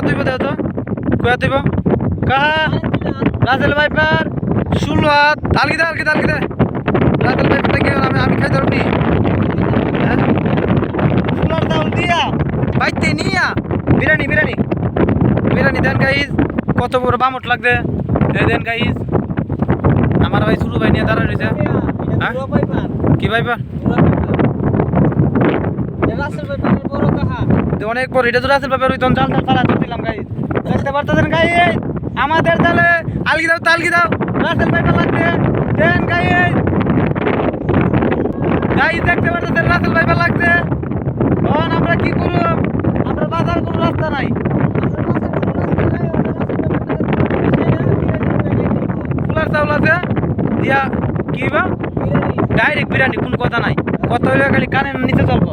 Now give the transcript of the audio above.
তুইব দেও তো কুয়া তুইব কাহা রাসেল ভাইপার 16 হাত তালকি দে রাসেল ভাইপারটা কি আমি খাই ধরবি হ্যাঁ ফুলার দাউল দিয়া বাইতে নিয়া বিরিয়ানি দেন গাইস কত বড় বামট লাগবে এই দেন গাইস আমার ভাই শুরু ভাই নিয়ে দাঁড়া রয়েছে হ্যাঁ কি ভাইপার অনেক বড় এটা তো রাসেল ভাইপার ওই তখন জাল ফালা দিলাম গাইস দেখতে পারতেছেন গাইস আমাদের জালে তালকি দাও রাসেল ভাইপার লাগবে দেন গাইস দেখতে পারতেছেন রাসেল ভাইপার লাগছে তখন আমরা কি করব আমরা বাজার কোনো রাস্তা নাই ফুলার চাউল আছে দিয়া কি বা ডাইরেক্ট বিরিয়ানি কোনো কথা নাই কথা হইলে খালি কানের নিচে চলবো